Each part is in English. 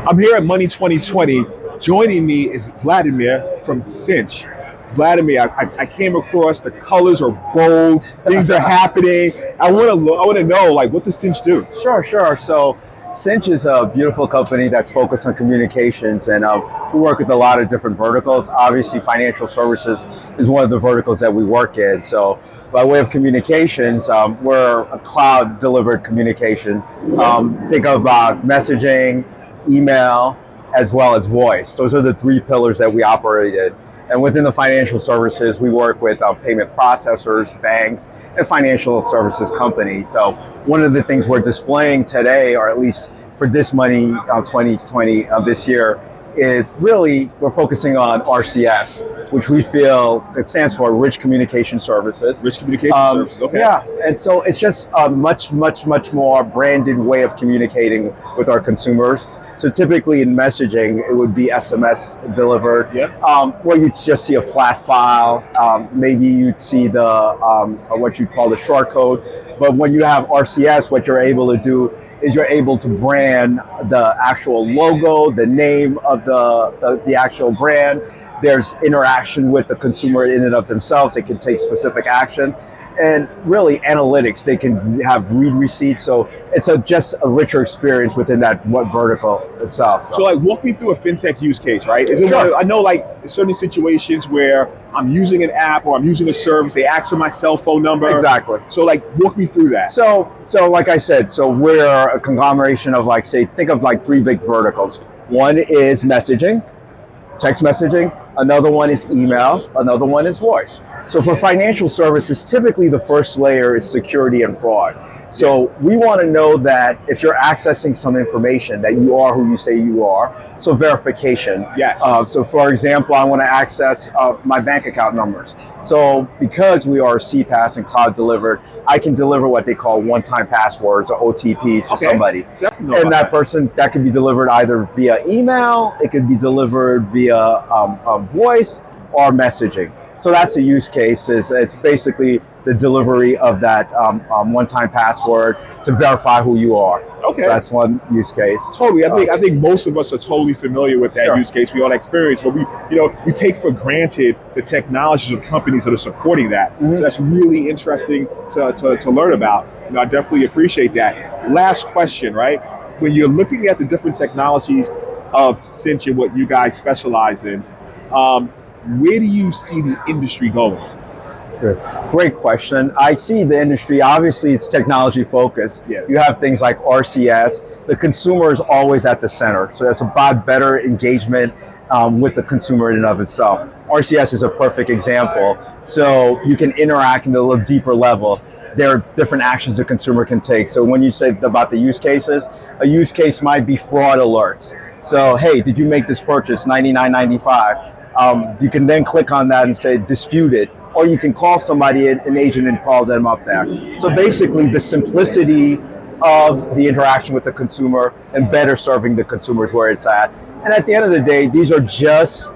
I'm here at Money 2020. Joining me is Vladymir from Sinch. Vladymir, I came across the colors are bold, things are happening. I want to know, like, what does Sinch do? Sure. So Sinch is a beautiful company that's focused on communications, and we work with a lot of different verticals. Obviously, financial services is one of the verticals that we work in. So by way of communications, we're a cloud-delivered communication. Think of messaging, email, as well as voice. Those are the three pillars that we operate in. And within the financial services, we work with payment processors, banks, and financial services companies. So one of the things we're displaying today, or at least for this Money 2020 this year, is really we're focusing on RCS, which we feel it stands for Rich Communication Services. Rich communication services, okay. Yeah, and so it's just a much more branded way of communicating with our consumers. So typically in messaging, it would be SMS delivered, where you'd just see a flat file. Maybe you'd see the what you call the short code. But when you have RCS, what you're able to do is you're able to brand the actual logo, the name of the actual brand. There's interaction with the consumer in and of themselves. They can take specific action. And really analytics, they can have read receipts. So it's just a richer experience within that vertical itself. So like, walk me through a fintech use case, right? Is it Sure. I know, like, certain situations where I'm using an app or I'm using a service, they ask for my cell phone number. Exactly. So like, walk me through that. So like I said, so we're a conglomeration of, like, think of like three big verticals. One is messaging, text messaging. Another one is email. Another one is voice. So for financial services, typically the first layer is security and fraud. So we want to know that if you're accessing some information that you are who you say you are, so verification. Yes. So for example, I want to access my bank account numbers. So because we are CPaaS and cloud delivered, I can deliver what they call one-time passwords or OTPs to somebody. Definitely. And that person, that could be delivered either via email, it could be delivered via voice or messaging. So that's a use case. It's basically the delivery of that one-time password to verify who you are. Okay. So that's one use case. Totally. I think most of us are totally familiar with that use case. We all experience, but we take for granted the technologies of companies that are supporting that. Mm-hmm. So that's really interesting to learn about. I definitely appreciate that. Last question, right? When you're looking at the different technologies of Sinch and what you guys specialize in, where do you see the industry going? Great question. I see the industry, obviously it's technology focused. Yes. You have things like RCS. The consumer is always at the center. So that's about better engagement with the consumer in and of itself. RCS is a perfect example. So you can interact in a little deeper level. There are different actions the consumer can take. So when you say about the use cases, a use case might be fraud alerts. So, hey, did you make this purchase, $99.95? You can then click on that and say dispute it, or you can call somebody, an agent, and call them up there. So basically the simplicity of the interaction with the consumer and better serving the consumers where it's at. And at the end of the day, these are just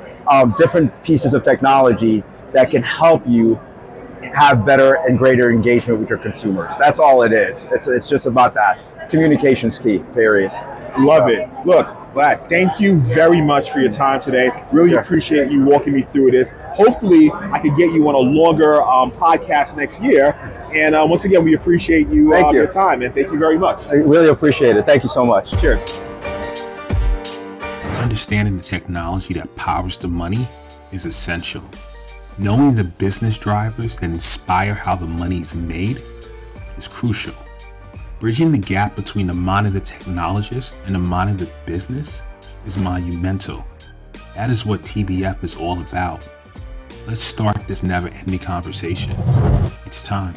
different pieces of technology that can help you have better and greater engagement with your consumers. That's all it is. It's just about that. Communication's key, period. Love it. Look, Vlad, thank you very much for your time today. Really appreciate you walking me through this. Hopefully, I could get you on a longer podcast next year. And once again, we appreciate your time, and thank you very much. I really appreciate it. Thank you so much. Cheers. Understanding the technology that powers the money is essential. Knowing the business drivers that inspire how the money is made is crucial. Bridging the gap between the mind of the technologist and the mind of the business is monumental. That is what TBF is all about. Let's start this never-ending conversation. It's time.